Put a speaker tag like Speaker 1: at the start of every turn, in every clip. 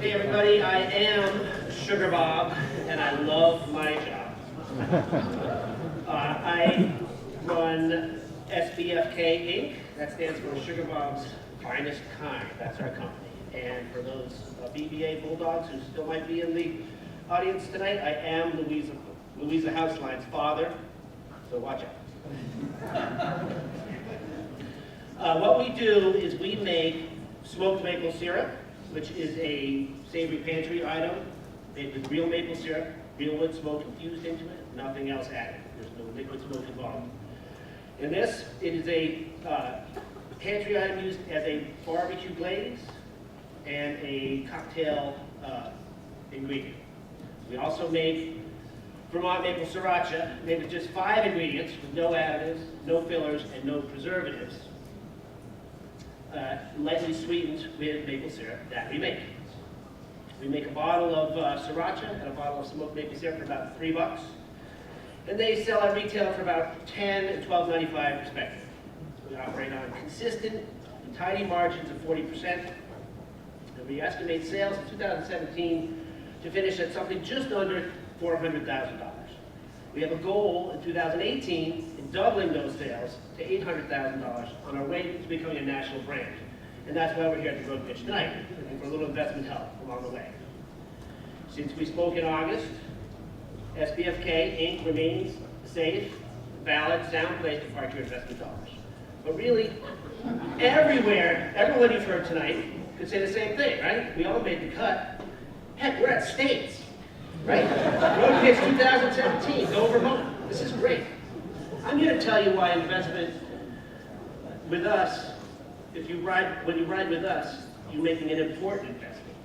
Speaker 1: Hey everybody, I am Sugar Bob, and I love my job. I run SBFK Inc. That stands for Sugar Bob's Finest Kind. That's our company. And for those BBA Bulldogs who still might be in the audience tonight, I am Louisa Houseline's father, so watch out. What we do is we make smoked maple syrup, which is a savory pantry item made with real maple syrup, real wood smoke infused into it, nothing else added. There's no liquid smoke involved. In this, it is a pantry item used as a barbecue glaze and a cocktail ingredient. We also make Vermont maple sriracha made with just 5 ingredients, with no additives, no fillers, and no preservatives. Lightly sweetened with maple syrup that we make. We make a bottle of sriracha and a bottle of smoked maple syrup for about $3, and they sell at retail for about $10 and $12.95 respectively. We operate on consistent and tidy margins of 40%, and we estimate sales in 2017 to finish at something just under $400,000. We have a goal in 2018 in doubling those sales to $800,000 on our way to becoming a national brand. And that's why we're here at the Road Pitch tonight, looking for a little investment help along the way. Since we spoke in August, SBFK Inc. remains safe, valid, sound place to park your investment dollars. But really, everyone you've heard tonight could say the same thing, right? We all made the cut. Heck, we're at States. Right? Road Pitch 2017, go Vermont. This is great. I'm here to tell you why investment with us, when you ride with us, you're making an important investment.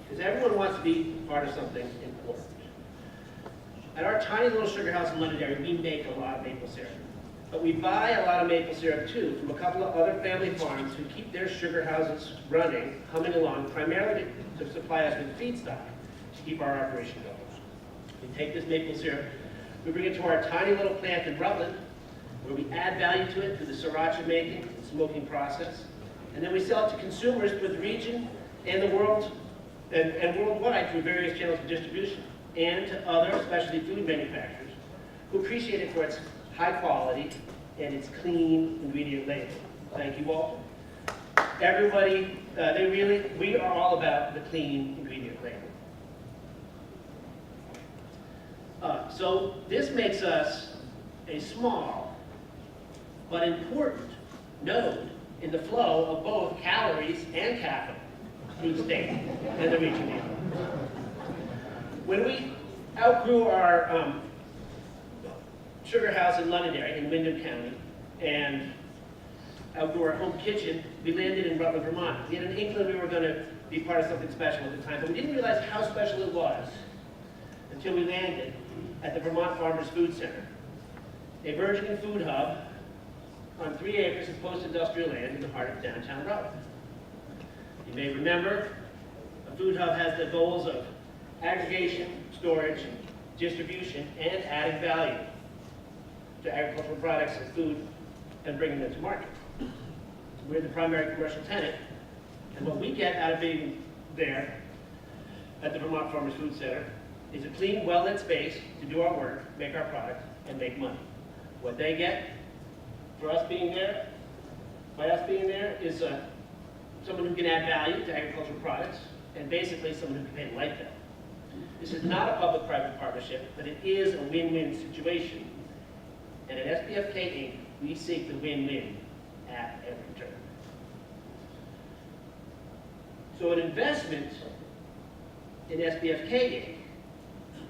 Speaker 1: Because everyone wants to be part of something important. At our tiny little sugar house in Londonderry, we make a lot of maple syrup. But we buy a lot of maple syrup too from a couple of other family farms who keep their sugar houses running, humming along, primarily to supply us with feedstock to keep our operation going. We take this maple syrup, we bring it to our tiny little plant in Rutland, where we add value to it through the sriracha making and smoking process, and then we sell it to consumers for the region and the world, and worldwide through various channels of distribution, and to other specialty food manufacturers who appreciate it for its high quality and its clean ingredient label. Thank you all. Everybody, we are all about the clean ingredient label. So this makes us a small but important node in the flow of both calories and capital through the state and the region. When we outgrew our sugar house in Londonderry in Windham County and outgrew our home kitchen, we landed in Rutland, Vermont. We had an inkling we were going to be part of something special at the time, but we didn't realize how special it was until we landed at the Vermont Farmers Food Center, a burgeoning food hub on 3 acres of post-industrial land in the heart of downtown Rutland. You may remember, a food hub has the goals of aggregation, storage, distribution, and adding value to agricultural products and food and bringing them to market. We're the primary commercial tenant, and what we get out of being there at the Vermont Farmers Food Center is a clean, well-lit space to do our work, make our product, and make money. What they get for us being there, by us being there, is someone who can add value to agricultural products, and basically someone who can pay the light bill. This is not a public-private partnership, but it is a win-win situation. And at SBFK Inc., we seek the win-win at every turn. So an investment in SBFK Inc.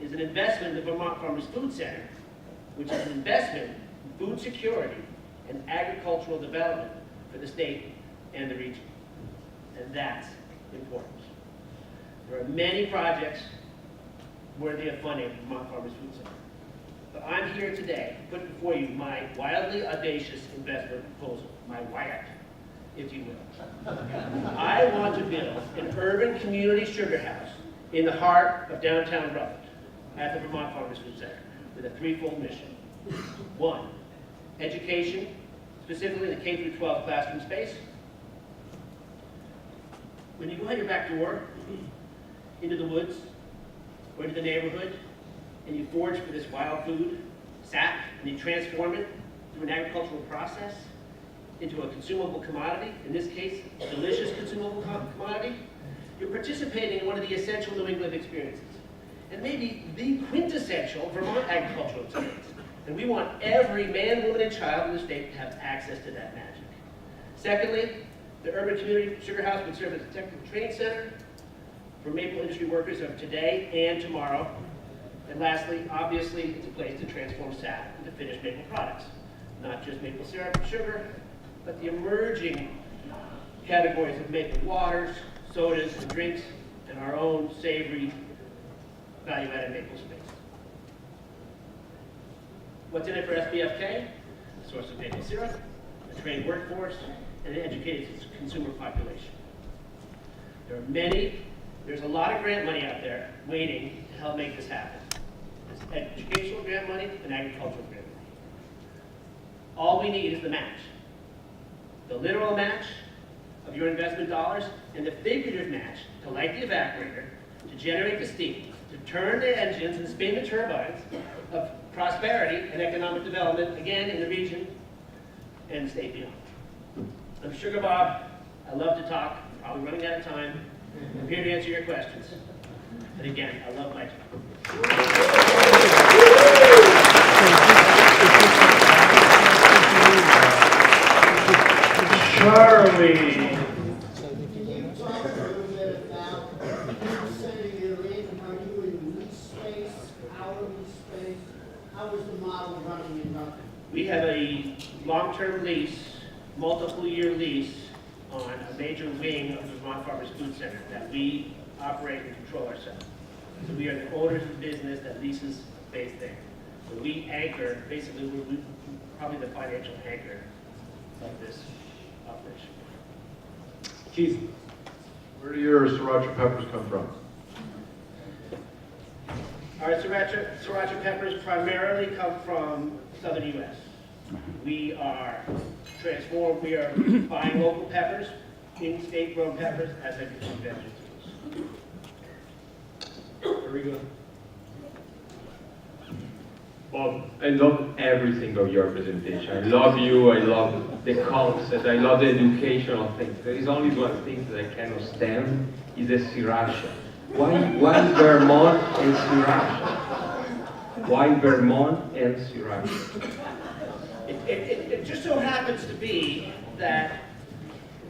Speaker 1: is an investment in the Vermont Farmers Food Center, which is an investment in food security and agricultural development for the state and the region. And that's important. There are many projects worthy of funding at the Vermont Farmers Food Center. But I'm here today to put before you my wildly audacious investment proposal, my WIAT, if you will. I want to build an urban community sugar house in the heart of downtown Rutland at the Vermont Farmers Food Center with a threefold mission. 1, education, specifically the K-12 classroom space. When you go on your back door, into the woods or into the neighborhood, and you forage for this wild food, sap, and you transform it through an agricultural process into a consumable commodity, in this case, a delicious consumable commodity, you're participating in one of the essential New England experiences, and maybe the quintessential Vermont agricultural experience. And we want every man, woman, and child in the state to have access to that magic. Secondly, the urban community sugar house would serve as a technical training center for maple industry workers of today and tomorrow. And lastly, obviously, it's a place to transform sap into finished maple products. Not just maple syrup and sugar, but the emerging categories of maple waters, sodas, and drinks, and our own savory, value-added maple space. What's in it for SBFK? A source of maple syrup, a trained workforce, and an educated consumer population. There's a lot of grant money out there waiting to help make this happen. There's educational grant money and agricultural grant money. All we need is the match. The literal match of your investment dollars and the figurative match to light the evaporator, to generate the steam, to turn the engines and spin the turbines of prosperity and economic development, again, in the region and the state beyond. I'm Sugar Bob. I love to talk. I'm probably running out of time. I'm here to answer your questions. And again, I love my job.
Speaker 2: Charlie.
Speaker 3: Can you talk a little bit about the city you're in? Are you in lease space, hourly space? How is the model running in Norfolk?
Speaker 1: We have a long-term lease, multiple-year lease on a major wing of the Vermont Farmers Food Center that we operate and control ourselves. So we are the owners of the business that leases space there. So we anchor, basically we're probably the financial anchor of this operation.
Speaker 2: Keith, where do your sriracha peppers come from?
Speaker 1: Our sriracha peppers primarily come from southern U.S. We are buying local peppers, in-state grown peppers, as they become vegetables.
Speaker 2: Very good.
Speaker 4: Bob, I love everything of your presentation. I love you, I love the concept, I love the educational things. There is only one thing that I cannot stand, is the sriracha. Why Vermont and sriracha? Why Vermont and sriracha?
Speaker 1: It just so happens to be that,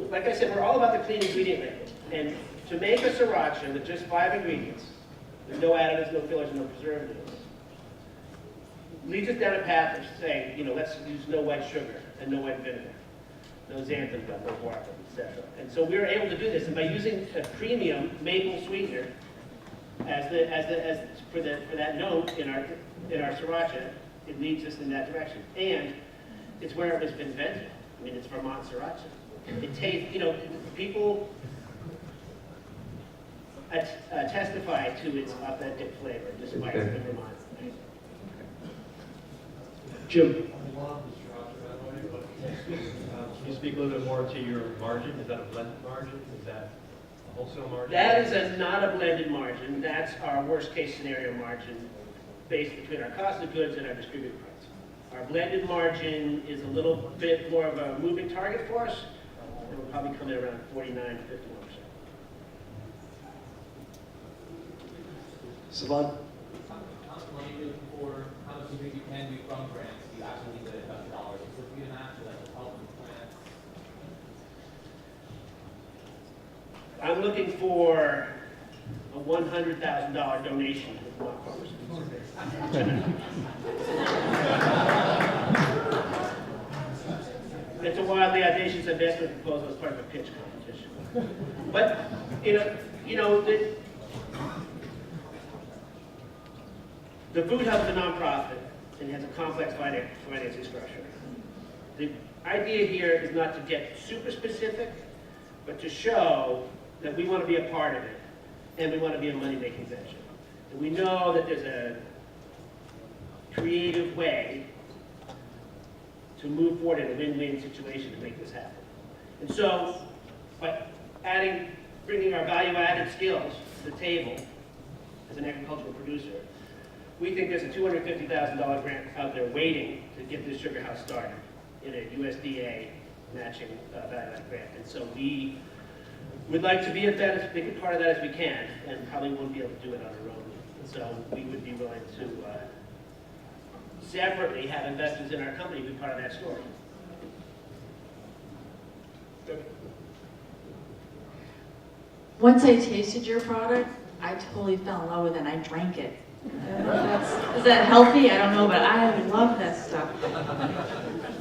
Speaker 1: like I said, we're all about the clean ingredient label. And to make a sriracha with just 5 ingredients, with no additives, no fillers, and no preservatives, leads us down a path of saying, let's use no white sugar and no white vinegar, no xanthan gum, no guar, etc. And so we were able to do this, and by using a premium maple sweetener for that note in our sriracha, it leads us in that direction. And it's where it was invented. I mean, it's Vermont sriracha. It tastes, people testify to its authentic flavor, despite the Vermont.
Speaker 2: Jim.
Speaker 5: Can you speak a little bit more to your margin? Is that a blended margin? Is that a wholesale margin?
Speaker 1: That is not a blended margin. That's our worst case scenario margin based between our cost of goods and our distributed price. Our blended margin is a little bit more of a moving target for us. It will probably come in around 49 to 51%.
Speaker 2: Savant.
Speaker 6: How much money are you looking for? How much do you think you can do from grants? Do you actually need the $1,000? So if you match like a development plan.
Speaker 1: I'm looking for a $100,000 donation to the Vermont Farmers Food Service. It's a wildly audacious investment proposal as part of a pitch competition. But, the Food Hub is a nonprofit and has a complex financing structure. The idea here is not to get super specific, but to show that we want to be a part of it, and we want to be a money-making venture. And we know that there's a creative way to move forward in a win-win situation to make this happen. And so, by adding bringing our value-added skills to the table as an agricultural producer. We think there's a $250,000 grant out there waiting to get this sugar house started in a USDA matching value-added grant. And so we would like to be at that, as big a part of that as we can, and probably won't be able to do it on our own. And so we would be willing to separately have investors in our company be part of that story.
Speaker 7: Once I tasted your product, I totally fell in love with it and I drank it. Is that healthy? I don't know, but I love that stuff.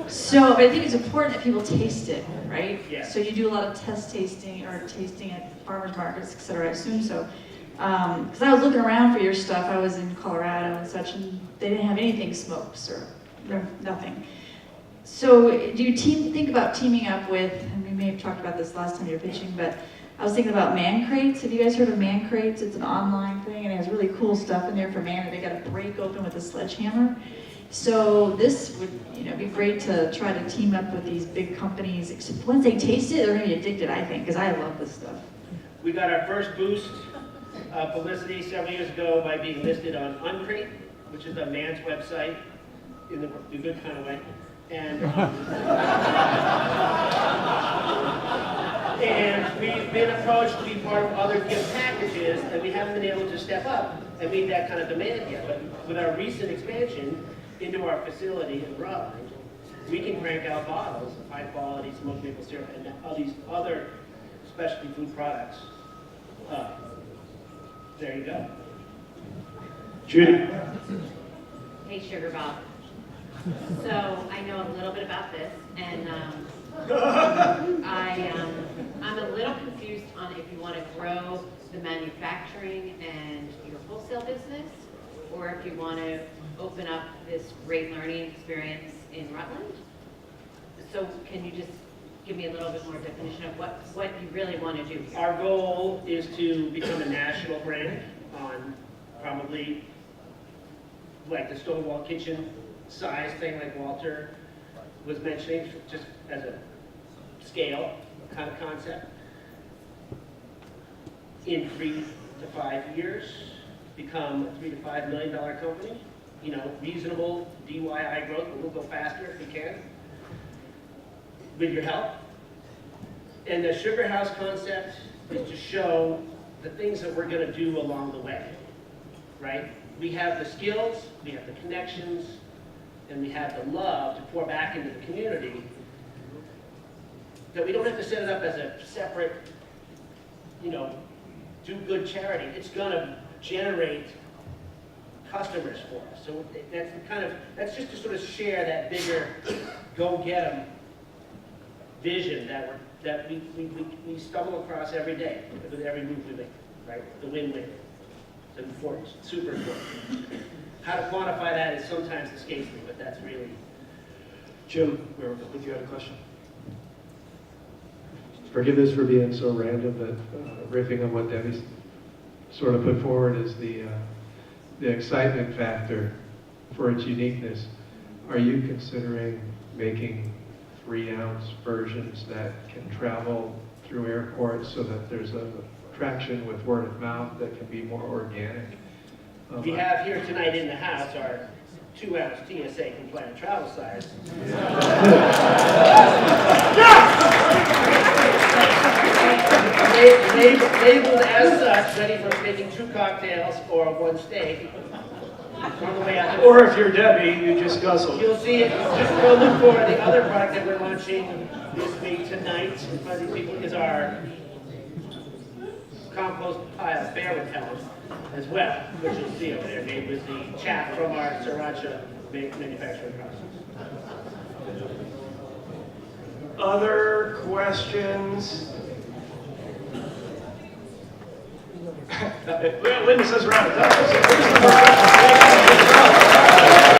Speaker 7: So, but I think it's important that people taste it, right?
Speaker 1: Yeah.
Speaker 7: So you do a lot of test tasting or tasting at farmers markets, etc. I assume so. Because I was looking around for your stuff. I was in Colorado and such, and they didn't have anything smoked or nothing. So do you think about teaming up with, and we may have talked about this last time you were pitching, but I was thinking about Man Crates. Have you guys heard of Man Crates? It's an online thing, and it has really cool stuff in there for man, and they got to break open with a sledgehammer. So this would, be great to try to team up with these big companies. Except once they taste it, they're gonna be addicted, I think, because I love this stuff.
Speaker 1: We got our first boost of publicity several years ago by being listed on Uncrate, which is a man's website in the good kind of way. And and we've been approached to be part of other gift packages, and we haven't been able to step up and meet that kind of demand yet. But with our recent expansion into our facility in Rutland, we can crank out bottles of high-quality smoked maple syrup and all these other specialty food products. There you go.
Speaker 2: Judy?
Speaker 8: Hey, Sugar Bob. So I know a little bit about this, and I'm a little confused on if you want to grow the manufacturing and your wholesale business, or if you want to open up this great learning experience in Rutland. So can you just give me a little bit more definition of what you really want to do here?
Speaker 1: Our goal is to become a national brand on probably like the Stonewall Kitchen size thing like Walter was mentioning, just as a scale kind of concept. In 3 to 5 years, become a $3 to $5 million company. Reasonable DIY growth, but we'll go faster if we can, with your help. And the Sugar House concept is to show the things that we're going to do along the way, right? We have the skills, we have the connections, and we have the love to pour back into the community, that we don't have to set it up as a separate, do good charity. It's going to generate customers for us. So that's just to sort of share that bigger go get 'em vision that we stumble across every day with every move we make, right? The win-win. It's important, super important. How to quantify that is sometimes escapes me, but that's really.
Speaker 2: Jim, you had a question? Forgive us for being so random, but riffing on what Debbie sort of put forward is the excitement factor for its uniqueness. Are you considering making 3-ounce versions that can travel through airports so that there's a traction with word of mouth that can be more organic?
Speaker 1: We have here tonight in the house our 2-ounce TSA compliant travel size. Labeled as such, ready for making 2 cocktails or 1 steak. On the way out.
Speaker 2: Or if you're Debbie, you just guzzle.
Speaker 1: You'll see it. Just go look for the other product that we're launching this week tonight in front of these people is our compost pile bear repellent as well, which you'll see over there, made with the chaff from our sriracha manufacturing process.
Speaker 2: Other questions? Linda says we're out of time.